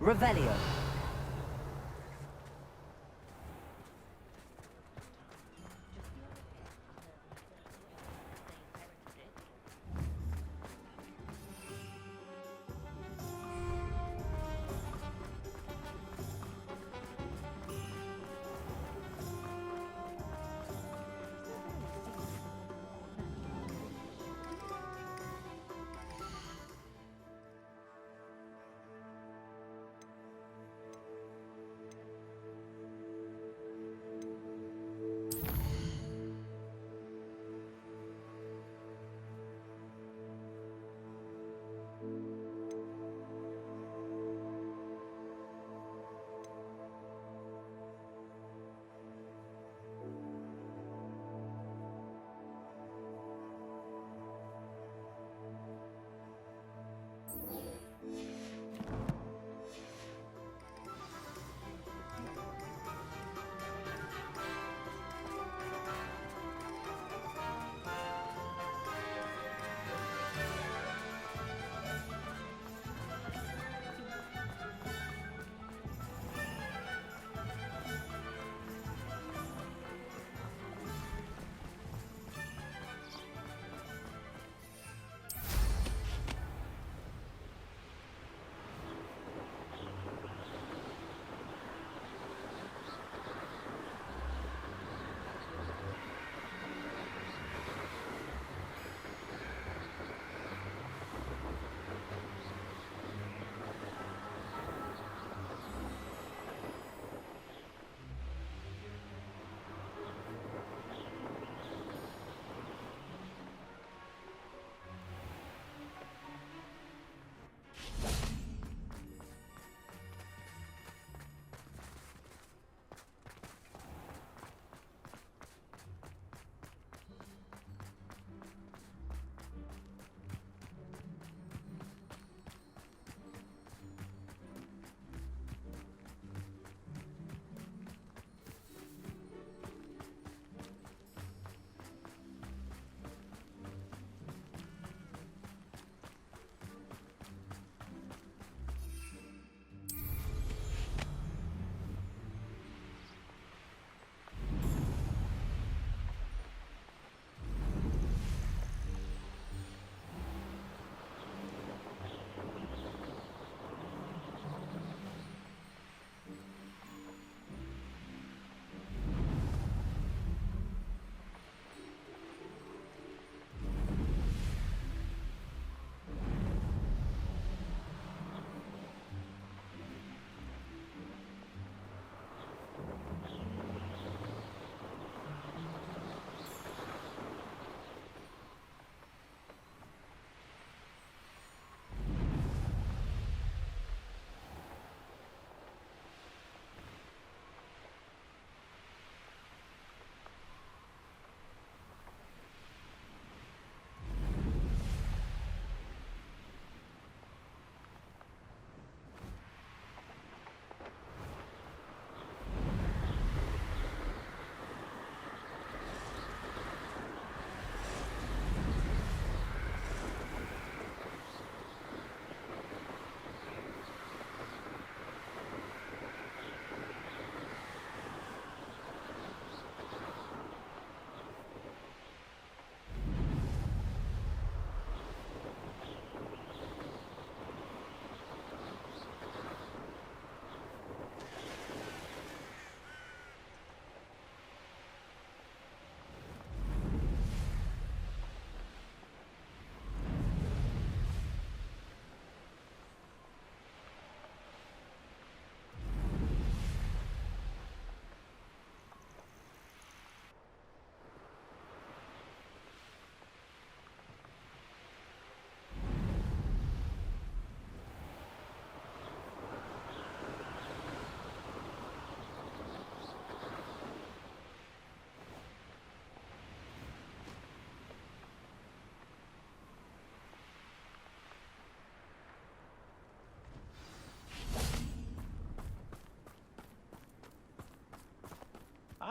Revelio.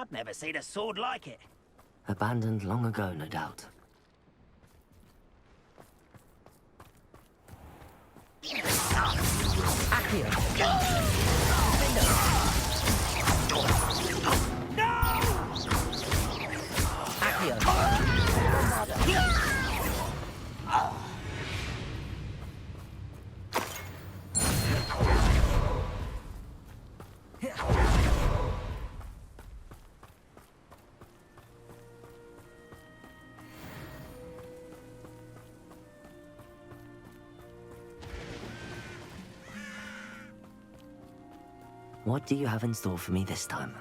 I've never seen a sword like it. Abandoned long ago, no doubt. Act Accio. What do you have in store for me this time?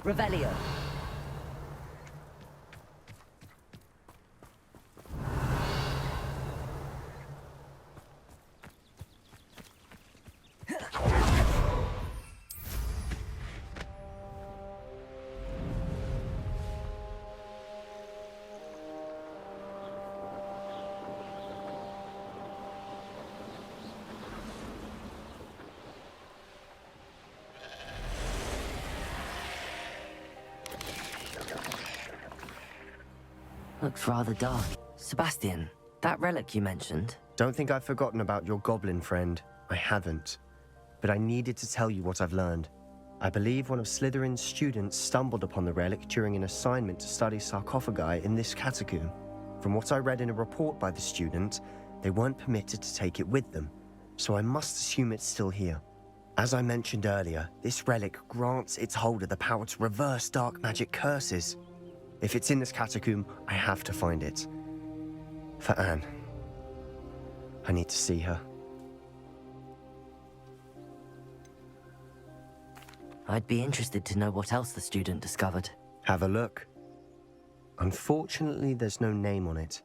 Revelio. Looks rather dark. Sebastian, that relic you mentioned. Don't think I've forgotten about your goblin friend. I haven't. But I needed to tell you what I've learned. I believe one of Slytherin's students stumbled upon the relic during an assignment to study sarcophagi in this catacomb. From what I read in a report by the student, they weren't permitted to take it with them, so I must assume it's still here. As I mentioned earlier, this relic grants its holder the power to reverse dark magic curses. If it's in this catacomb, I have to find it. For Anne. I need to see her. I'd be interested to know what else the student discovered. Have a look. Unfortunately, there's no name on it,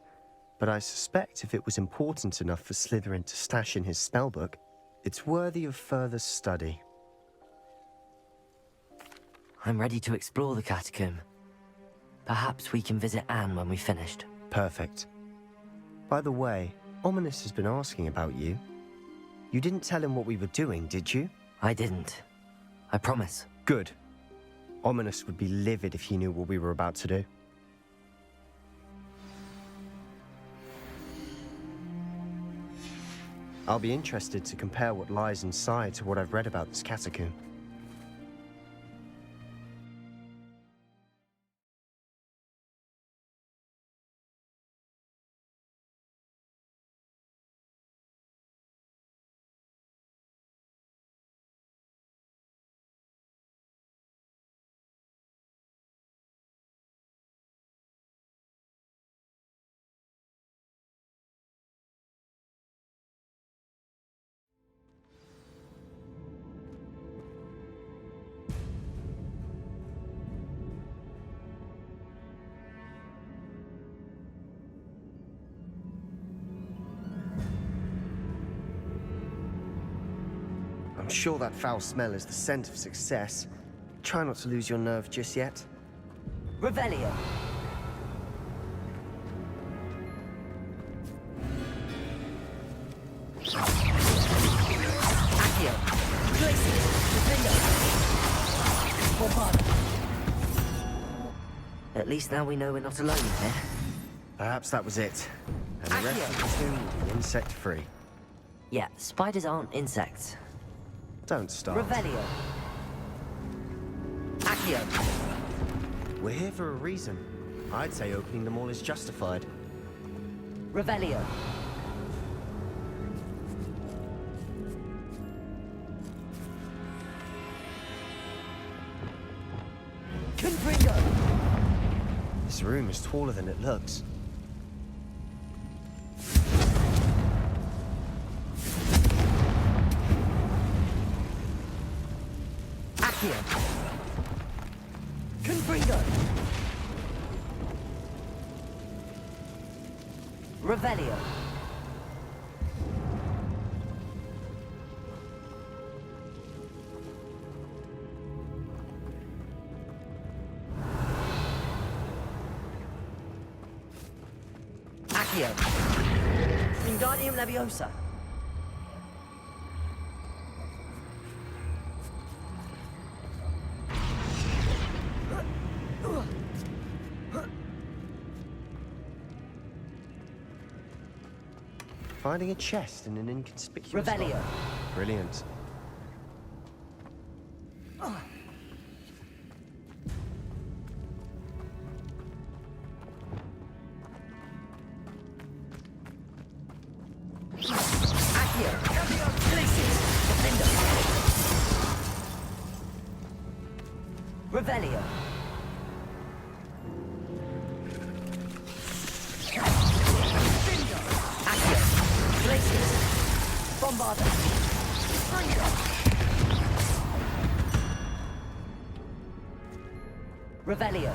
but I suspect if it was important enough for Slytherin to stash in his spellbook, it's worthy of further study. I'm ready to explore the catacomb. Perhaps we can visit Anne when we've finished. Perfect. By the way, Ominous has been asking about you. You didn't tell him what we were doing, did you? I didn't. I promise. Good. Ominous would be livid if he knew what we were about to do. I'll be interested to compare what lies inside to what I've read about this catacomb. I'm sure that foul smell is the scent of success. Try not to lose your nerve just yet. Revelio. Accio. Glacier. Defender. Bombard. At least now we know we're not alone in here. Perhaps that was it. And the rest of the tomb will be insect-free. Yeah, spiders aren't insects. Don't start. Revelio. Accio. We're here for a reason. I'd say opening them all is justified. Revelio. room is taller than it looks. Accio. Confringo. Revelio. Accio. Wingardium Leviosa. Finding a chest in an inconspicuous Revelio. spot. Brilliant. Accio. Glacius. Defender. Revelio. Accio. Glacius. Bombarda. Revelio.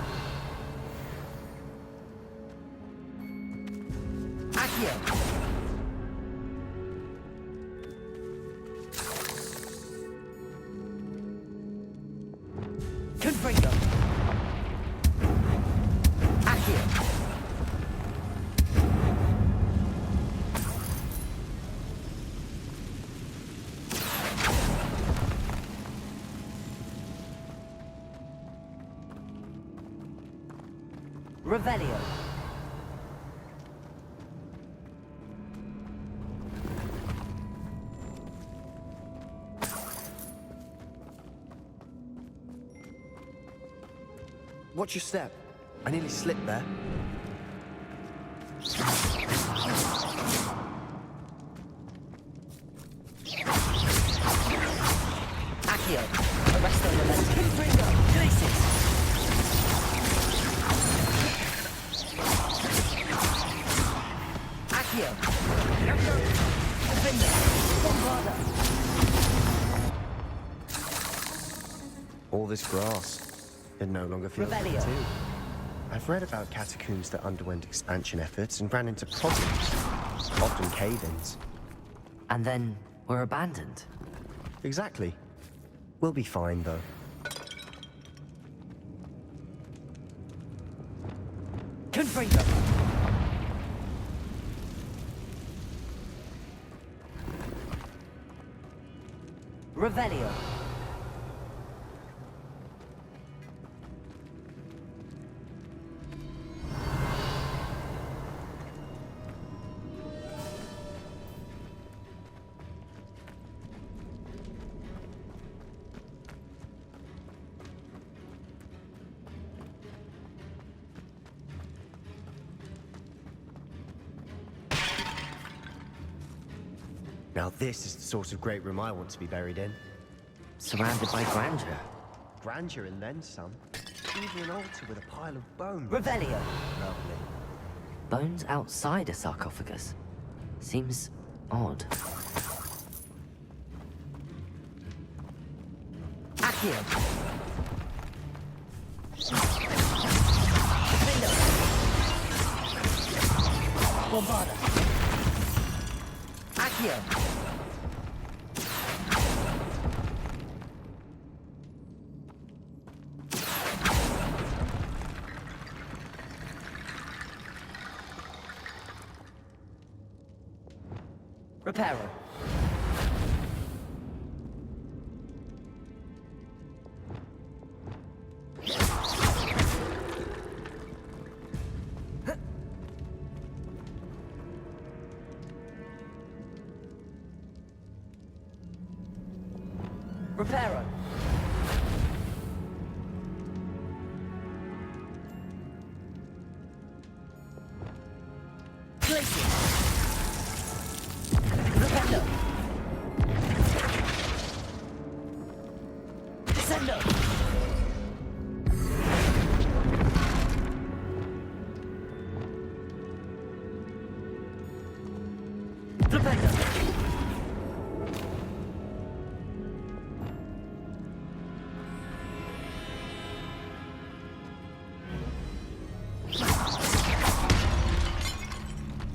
Accio. Confringo. Accio. Revelio. Watch your step. I nearly slipped there. Accio. Arresto Momentum. Confringo. Glacius. Accio. Defender. Bombarda. All this grass. It no longer feels like Revelio. it too. I've read about catacombs that underwent expansion efforts and ran into problems, often cave-ins. And then we're abandoned. Exactly. We'll be fine, though. Confringo. Revelio. Now this is the sort of great room I want to be buried in. Surrounded by grandeur. Grandeur and then some. Even an altar with a pile of bones. Revelio. Lovely. Bones outside a sarcophagus. Seems odd. Accio. Defender. Bombarda. Accio. Reparo. Reparo. Glacius. Rependo. Descendo. Flipendo!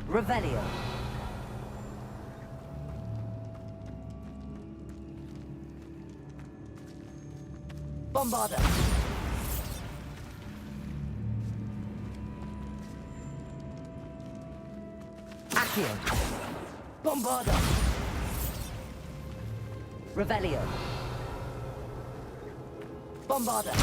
Revelio. Bombarda. Accio. Bombarda. Revelio. Bombarda.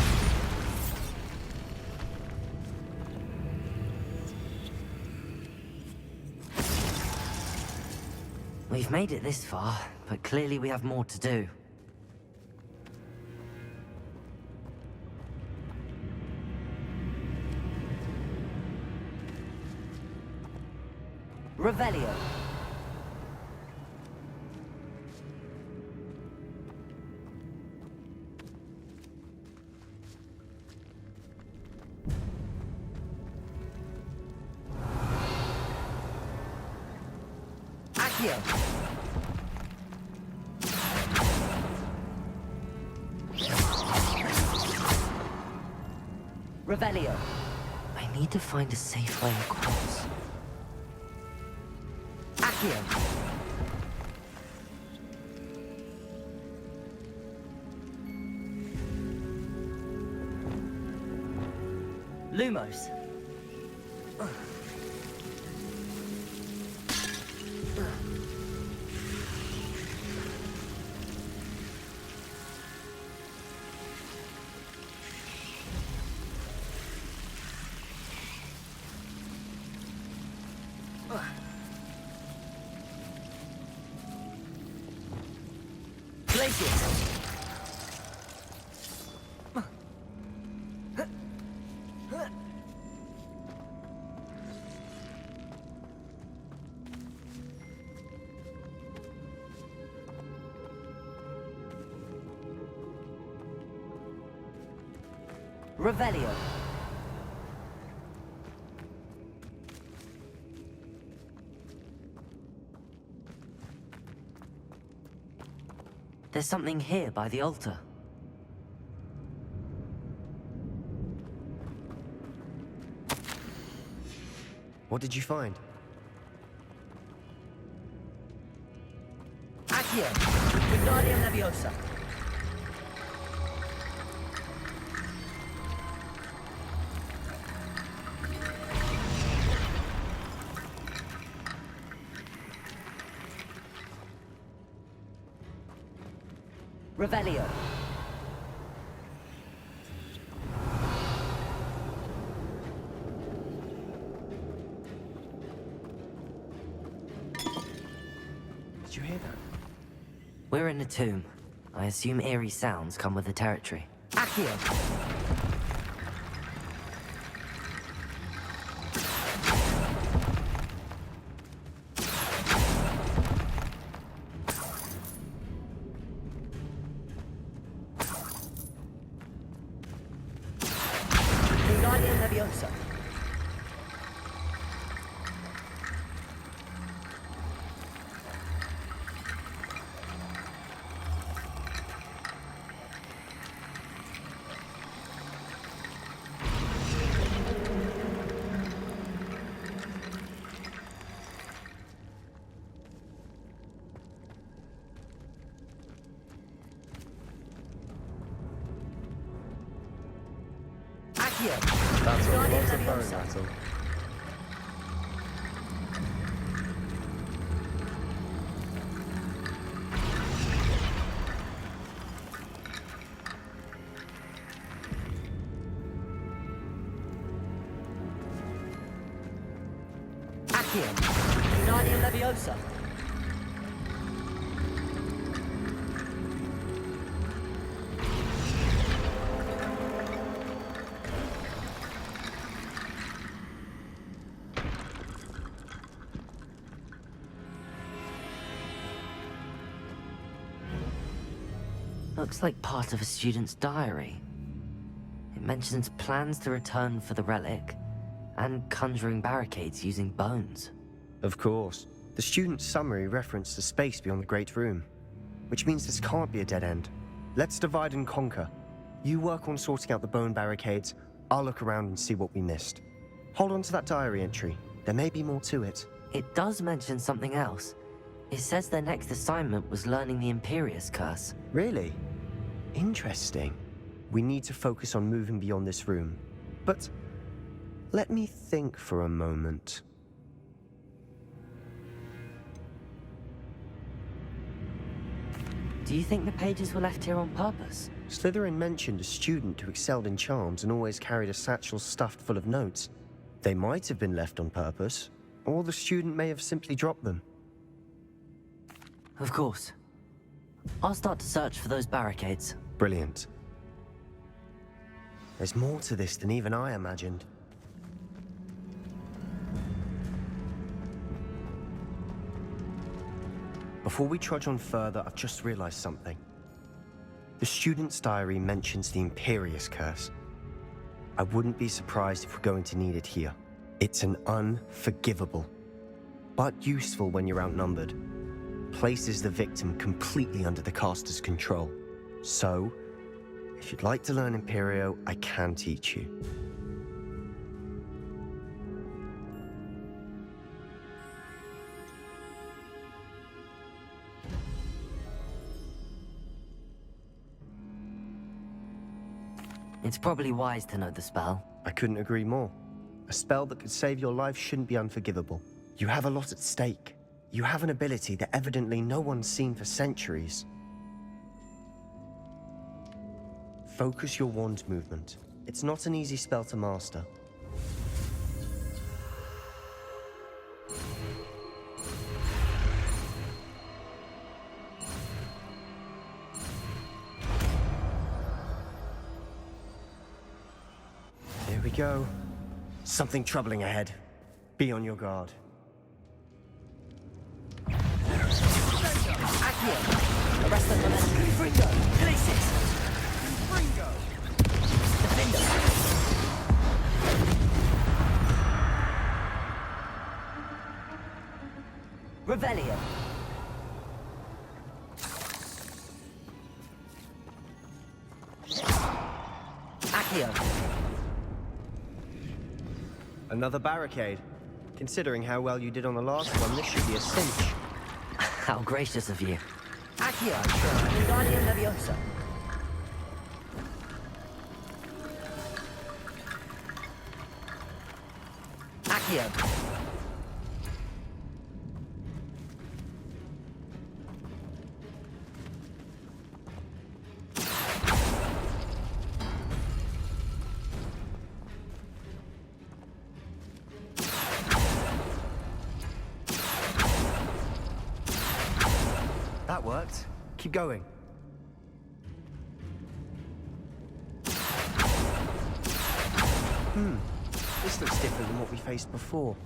We've made it this far, but clearly we have more to do. Revelio. Accio. Revelio. I need to find a safe way across. Accio. Lumos. Glacius. Revelio. There's something here by the altar. What did you find? Accio. Wingardium Leviosa. Revelio. Did you hear that? We're in a tomb. I assume eerie sounds come with the territory. Accio. Wingardium Leviosa. Accio. That's a lot Wingardium of bone Leviosa. rattle. Accio. Wingardium Leviosa. Looks like part of a student's diary. It mentions plans to return for the relic, and conjuring barricades using bones. Of course. The student's summary referenced the space beyond the Great Room, which means this can't be a dead end. Let's divide and conquer. You work on sorting out the bone barricades, I'll look around and see what we missed. Hold on to that diary entry. There may be more to it. It does mention something else. It says their next assignment was learning the Imperius Curse. Really? Interesting. We need to focus on moving beyond this room. But let me think for a moment. Do you think the pages were left here on purpose? Slytherin mentioned a student who excelled in charms and always carried a satchel stuffed full of notes. They might have been left on purpose, or the student may have simply dropped them. Of course. I'll start to search for those barricades. Brilliant. There's more to this than even I imagined. Before we trudge on further, I've just realized something. The student's diary mentions the Imperius Curse. I wouldn't be surprised if we're going to need it here. It's an unforgivable, but useful when you're outnumbered. Places the victim completely under the caster's control. So, if you'd like to learn Imperio, I can teach you. It's probably wise to know the spell. I couldn't agree more. A spell that could save your life shouldn't be unforgivable. You have a lot at stake. You have an ability that evidently no one's seen for centuries. Focus your wand movement. It's not an easy spell to master. Here we go. Something troubling ahead. Be on your guard. Accio. Arrest the momentum. Fringo. Glacis. Fringo. Defender. Revelio. Accio. Another barricade. Considering how well you did on the last one, this should be a cinch. How gracious of you. Accio. Wingardium Leviosa. Accio. That worked. Keep going. This looks different than what we faced before.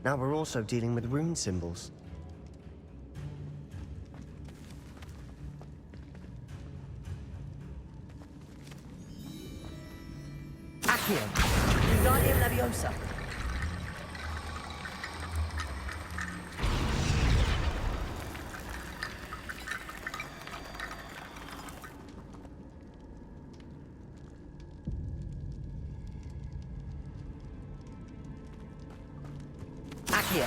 Now we're also dealing with rune symbols. Accio. Wingardium Leviosa. Accio.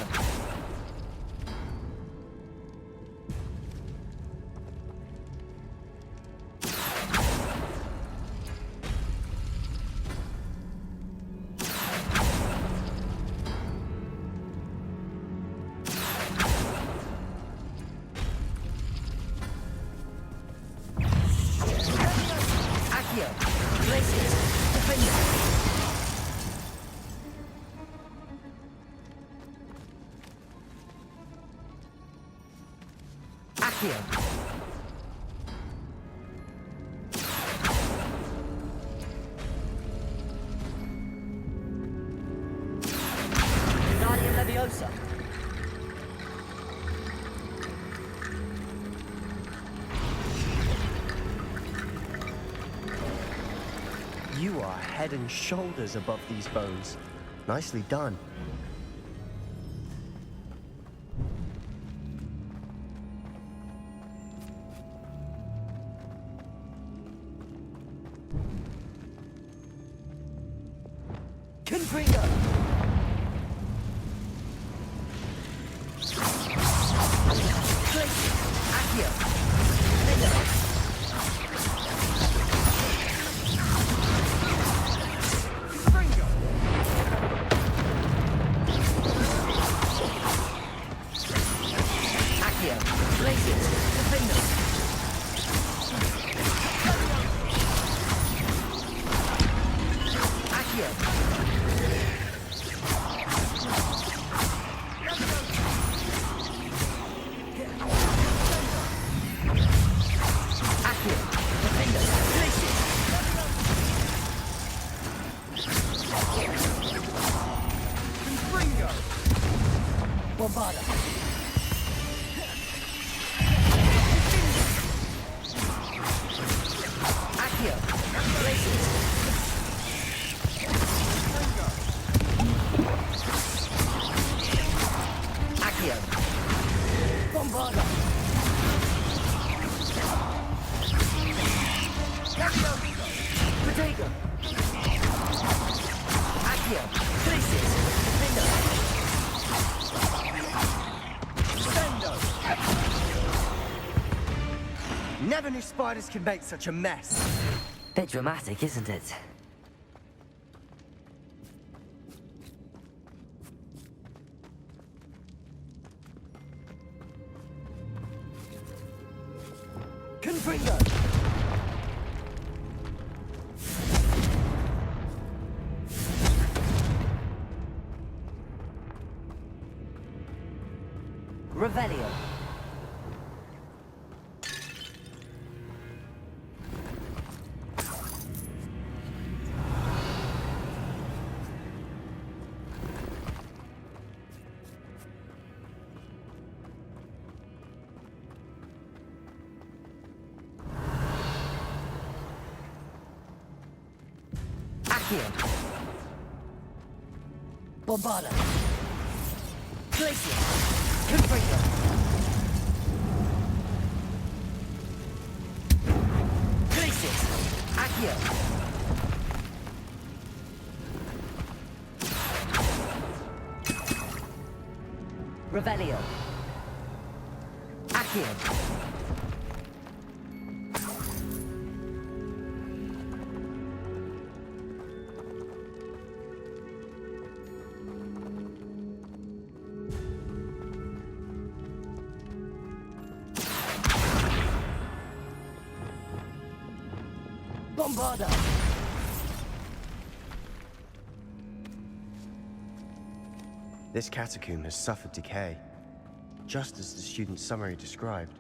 Accio. Glacis. Defender. Accio. Wingardium Leviosa. You are head and shoulders above these bones. Nicely done. Confringo! Glacius! Accio! Defender! Confringo! Accio! Glacius! Defender! Accio! Accio! Defender! Glacius! Confringo! Bombarda! Accio! Glacius! Accio! Bombarda! Protego! Accio! Glacius! Defender! Stendo! Never knew spiders could make such a mess. Bit dramatic, isn't it? Confringo! Revelio! Accio! Bombarda! Glacius! Confringo! Glacius! Accio! Revelio! Accio! Bombarda! This catacomb has suffered decay, just as the student's summary described.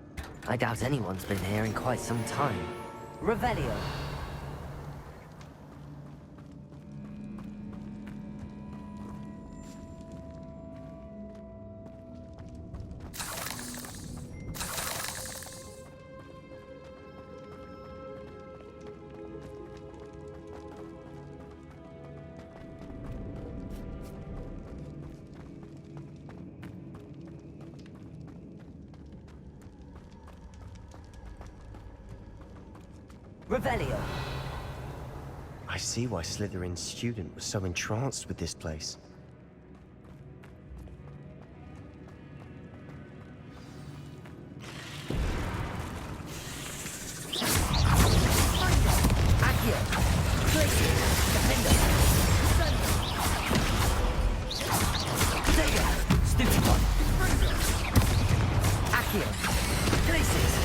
I doubt anyone's been here in quite some time. Revelio! Revelio! I see why Slytherin's student was so entranced with this place. Accio! Glacius! Defender! Protego! Stupid one! Accio! Glacius!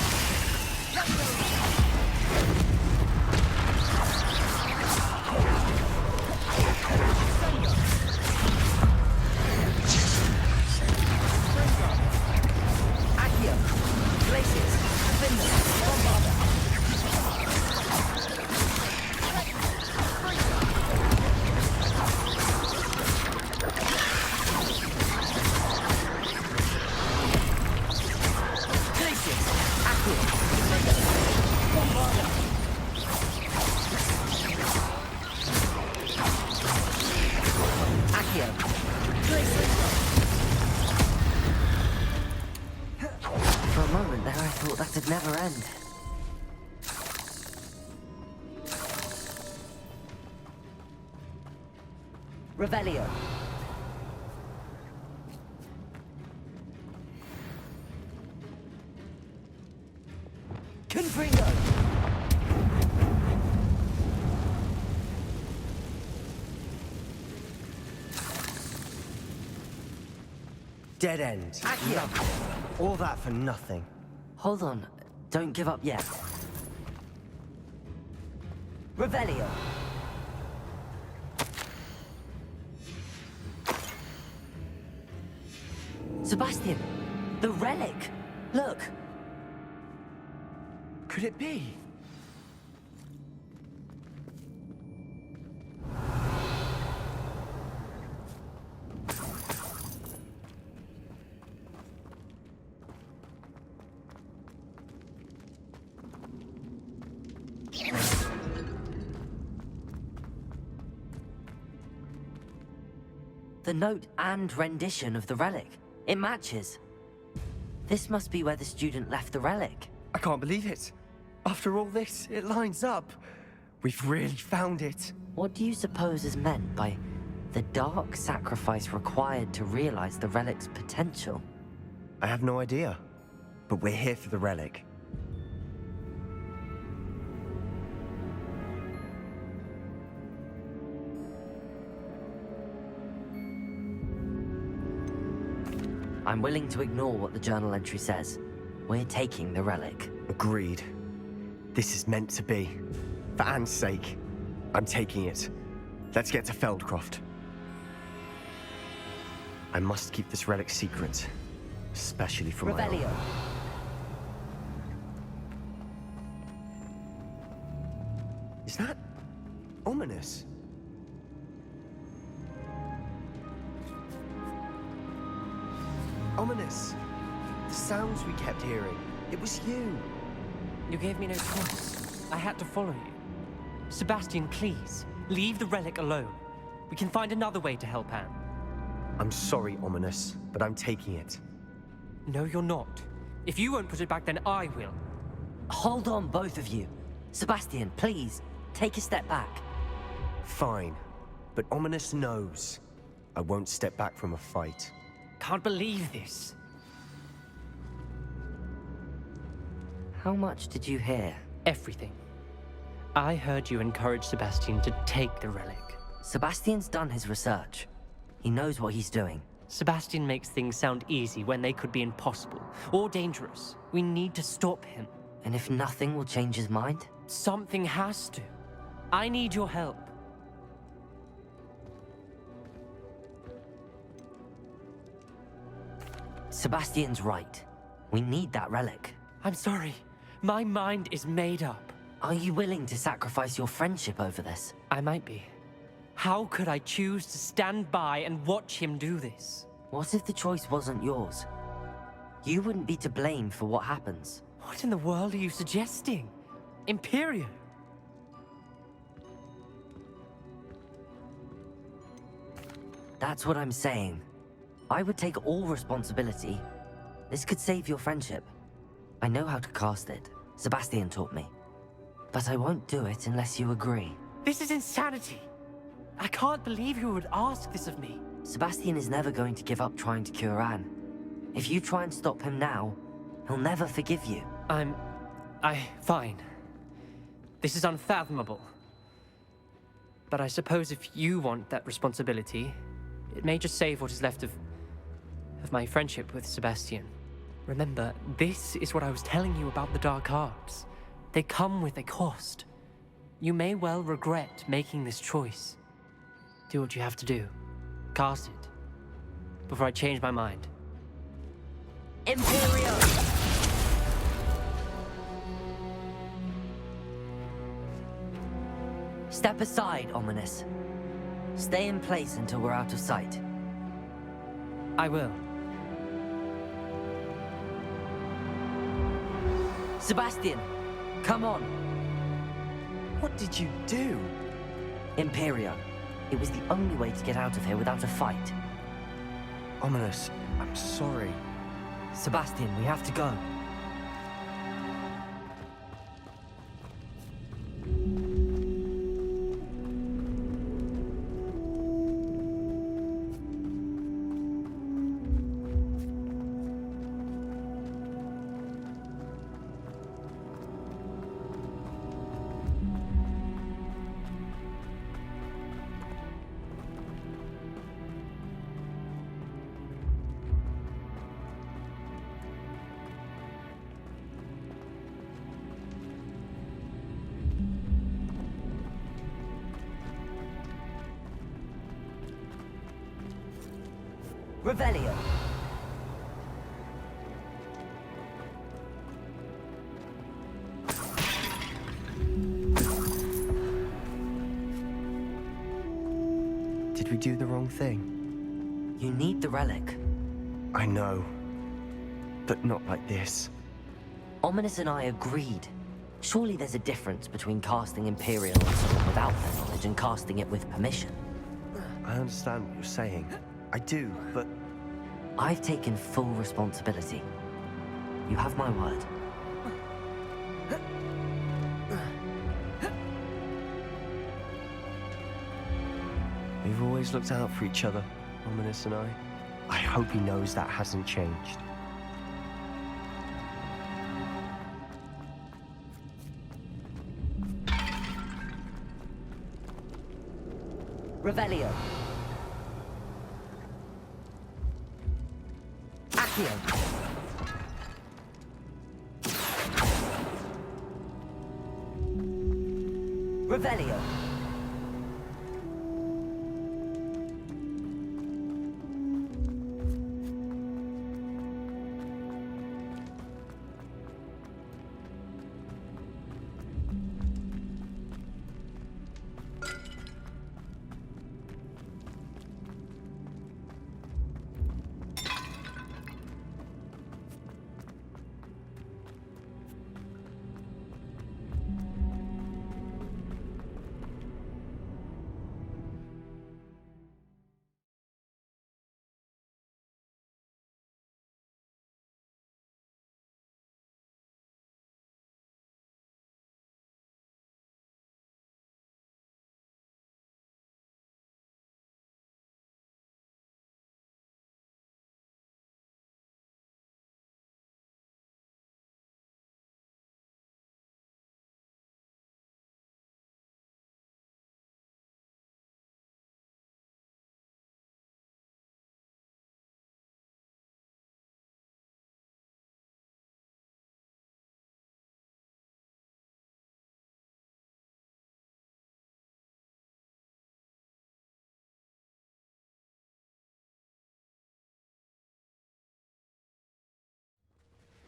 Accio! Glacius! Defender! Bombarda! Glacius! Accio! Defender! Bombarda! Accio! Glacius! For a moment there, I thought that'd never end. Revelio. Confringo. Dead end. Accio. All that for nothing. Hold on. Don't give up yet. Revelio. Sebastian! The relic! Look! Could it be? The note and rendition of the relic. It matches. This must be where the student left the relic. I can't believe it. After all this, it lines up. We've really found it. What do you suppose is meant by the dark sacrifice required to realize the relic's potential? I have no idea. But we're here for the relic. I'm willing to ignore what the journal entry says. We're taking the relic. Agreed. This is meant to be. For Anne's sake, I'm taking it. Let's get to Feldcroft. I must keep this relic secret. Especially from my own. Revelio. Is that ominous? Ominous. The sounds we kept hearing. It was you. You gave me no choice. I had to follow you. Sebastian, please, leave the relic alone. We can find another way to help Anne. I'm sorry, Ominous, but I'm taking it. No, you're not. If you won't put it back, then I will. Hold on, both of you. Sebastian, please, take a step back. Fine. But Ominous knows. I won't step back from a fight. Can't believe this. How much did you hear? Everything. I heard you encourage Sebastian to take the relic. Sebastian's done his research. He knows what he's doing. Sebastian makes things sound easy when they could be impossible or dangerous. We need to stop him. And if nothing will change his mind? Something has to. I need your help. Sebastian's right. We need that relic. I'm sorry. My mind is made up. Are you willing to sacrifice your friendship over this? I might be. How could I choose to stand by and watch him do this? What if the choice wasn't yours? You wouldn't be to blame for what happens. What in the world are you suggesting? Imperium? That's what I'm saying. I would take all responsibility. This could save your friendship. I know how to cast it. Sebastian taught me. But I won't do it unless you agree. This is insanity. I can't believe you would ask this of me. Sebastian is never going to give up trying to cure Anne. If you try and stop him now, he'll never forgive you. Fine. This is unfathomable. But I suppose if you want that responsibility, it may just save what is left of my friendship with Sebastian. Remember, this is what I was telling you about the dark arts. They come with a cost. You may well regret making this choice. Do what you have to do. Cast it. Before I change my mind. Imperio. Step aside, Ominous. Stay in place until we're out of sight. I will. Sebastian, come on. What did you do? Imperio. It was the only way to get out of here without a fight. Ominous, I'm sorry. Sebastian, we have to go. Revelio. Did we do the wrong thing? You need the relic. I know. But not like this. Ominous and I agreed. Surely there's a difference between casting Imperial on someone without their knowledge and casting it with permission. I understand what you're saying. I do, but I've taken full responsibility. You have my word. we've always looked out for each other, Ominous and I. I hope he knows that hasn't changed. Revelio. Accio. Revelio.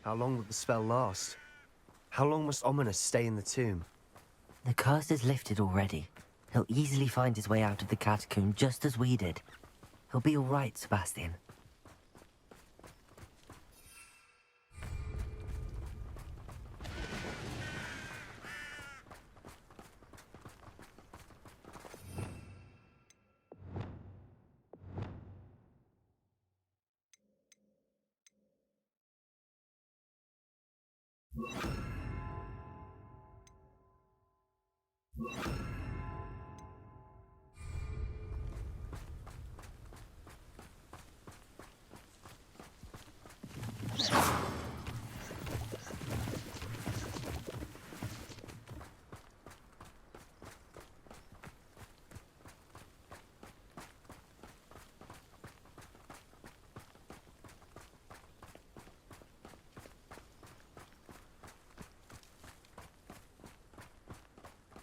How long will the spell last? How long must Ominous stay in the tomb? The curse is lifted already. He'll easily find his way out of the catacomb just as we did. He'll be all right, Sebastian.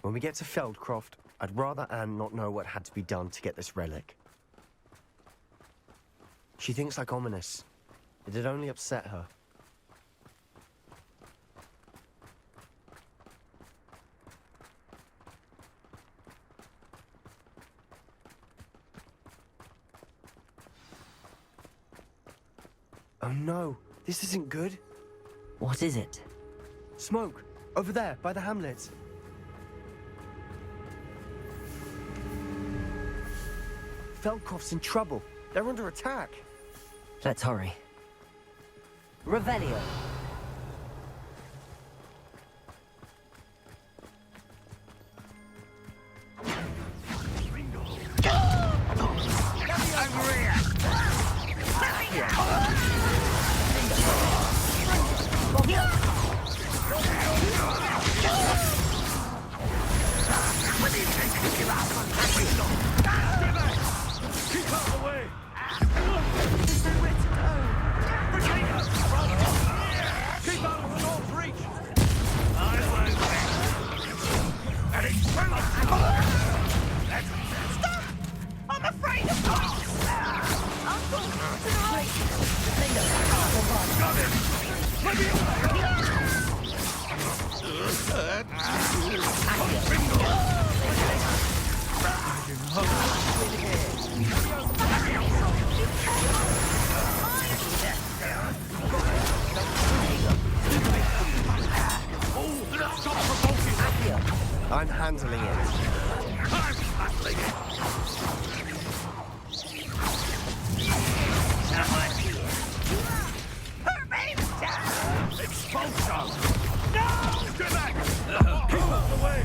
When we get to Feldcroft, I'd rather Anne not know what had to be done to get this relic. She thinks like Ominous. It'd only upset her. Oh no, this isn't good. What is it? Smoke, over there, by the hamlet. Feldcroft's in trouble. They're under attack. Let's hurry. Revelio. I'm handling it. I'm handling it. Expulsion! No! Get back! Keep out the way!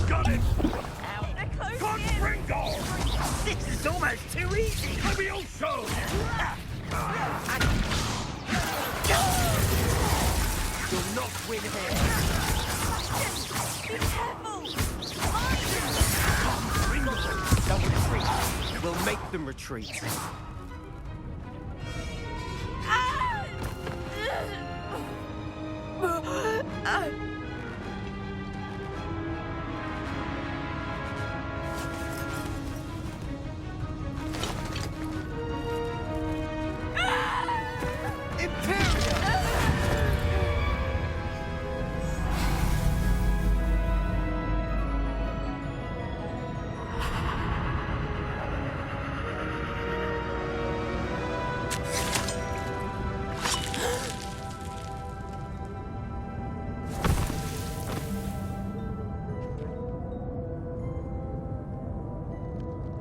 Got it! This is almost too easy! Levioso! You'll not win here! Be careful! They'll retreat. We'll make them retreat.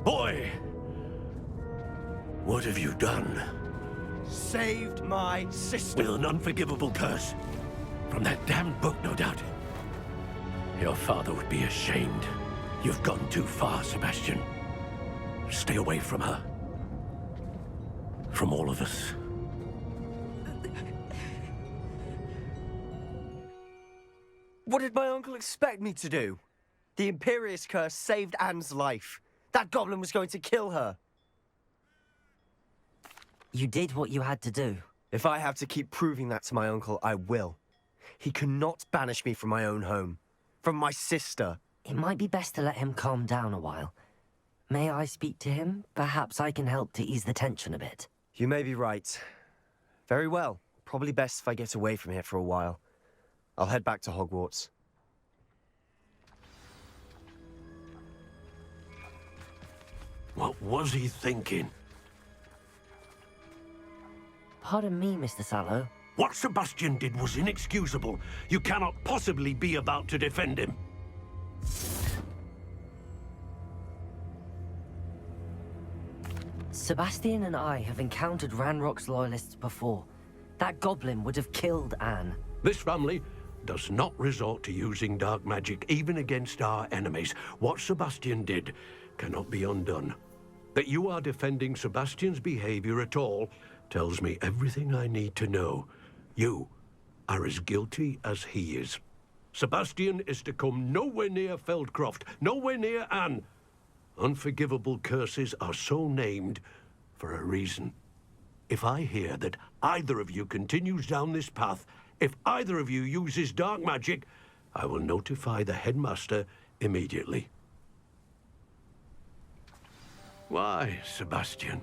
Boy! What have you done? Saved my sister. With an unforgivable curse. From that damned book, no doubt. Your father would be ashamed. You've gone too far, Sebastian. Stay away from her. From all of us. What did my uncle expect me to do? The Imperious curse saved Anne's life. That goblin was going to kill her. You did what you had to do. If I have to keep proving that to my uncle, I will. He cannot banish me from my own home. From my sister. It might be best to let him calm down a while. May I speak to him? Perhaps I can help to ease the tension a bit. You may be right. Very well. Probably best if I get away from here for a while. I'll head back to Hogwarts. What was he thinking? Pardon me, Mr. Sallow. What Sebastian did was inexcusable. You cannot possibly be about to defend him. Sebastian and I have encountered Ranrock's loyalists before. That goblin would have killed Anne. This family does not resort to using dark magic, even against our enemies. What Sebastian did cannot be undone. That you are defending Sebastian's behavior at all tells me everything I need to know. You are as guilty as he is. Sebastian is to come nowhere near Feldcroft, nowhere near Anne. Unforgivable curses are so named for a reason. If I hear that either of you continues down this path, if either of you uses dark magic, I will notify the headmaster immediately. Why, Sebastian?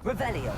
Revelio.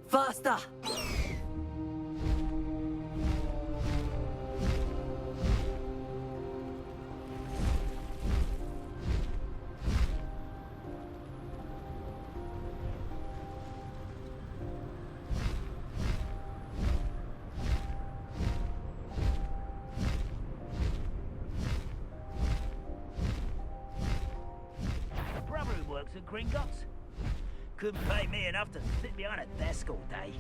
Faster! Gringotts? Couldn't pay me enough to sit behind a desk all day.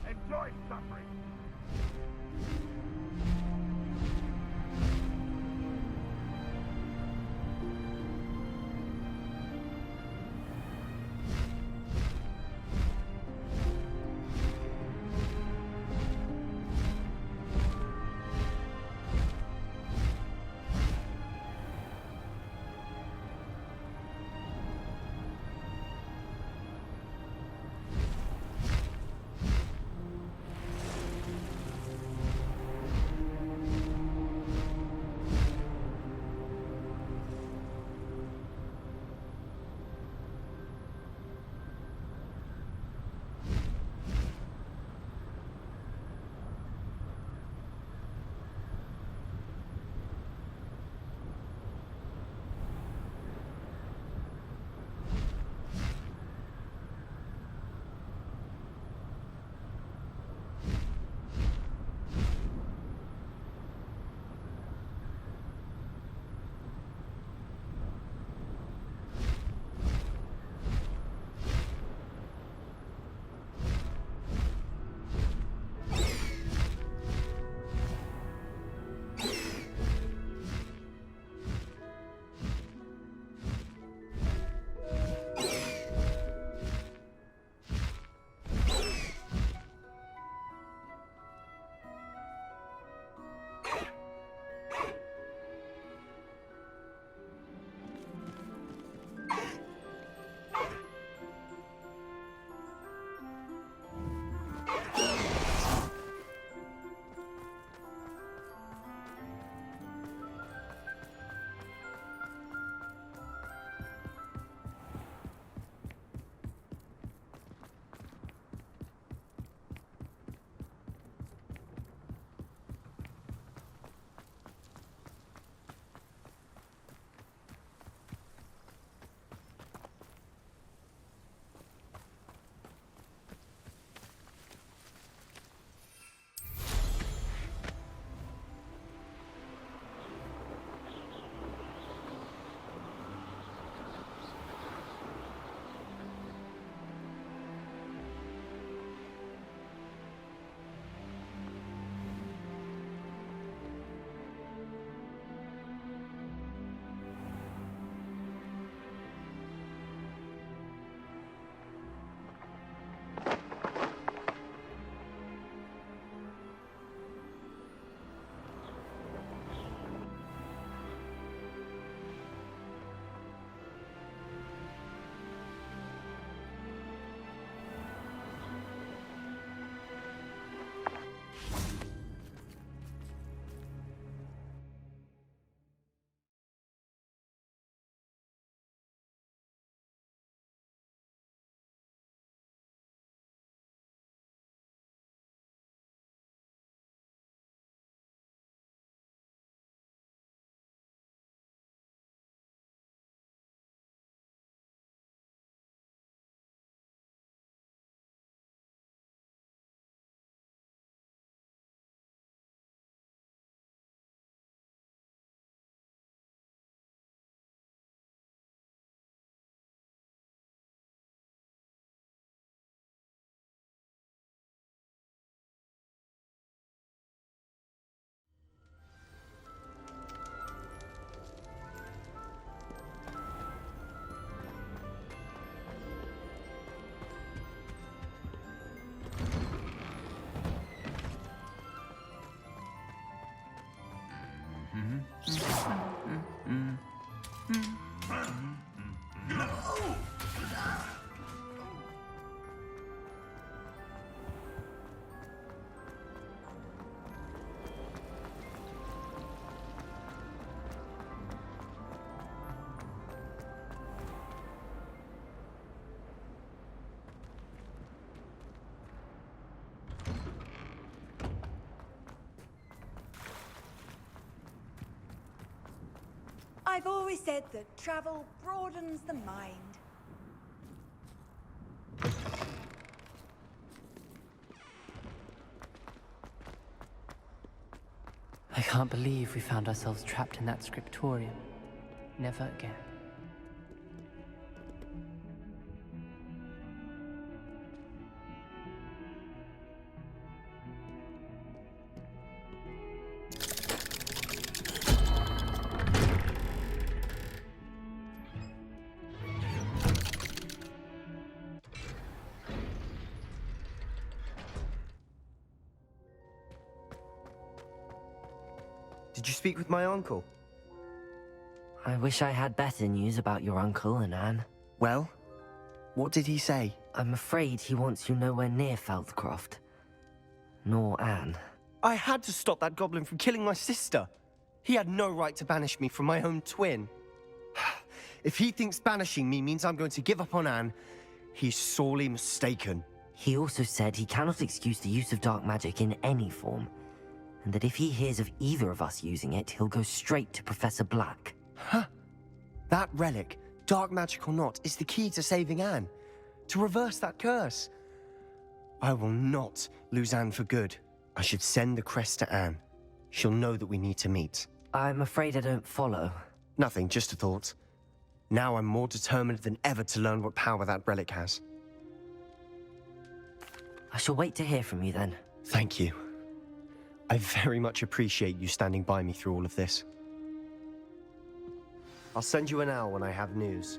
Enjoy suffering. I've always said that travel broadens the mind. can't believe we found ourselves trapped in that scriptorium. Never again. Did you speak with my uncle? I wish I had better news about your uncle and Anne. Well, what did he say? I'm afraid he wants you nowhere near Feldcroft. Nor Anne. I had to stop that goblin from killing my sister. He had no right to banish me from my own twin. If he thinks banishing me means I'm going to give up on Anne, he's sorely mistaken. He also said he cannot excuse the use of dark magic in any form, and that if he hears of either of us using it, he'll go straight to Professor Black. Huh? That relic, dark magic or not, is the key to saving Anne. To reverse that curse. I will not lose Anne for good. I should send the crest to Anne. She'll know that we need to meet. I'm afraid I don't follow. Nothing, just a thought. Now I'm more determined than ever to learn what power that relic has. I shall wait to hear from you then. Thank you. I very much appreciate you standing by me through all of this. I'll send you an owl when I have news.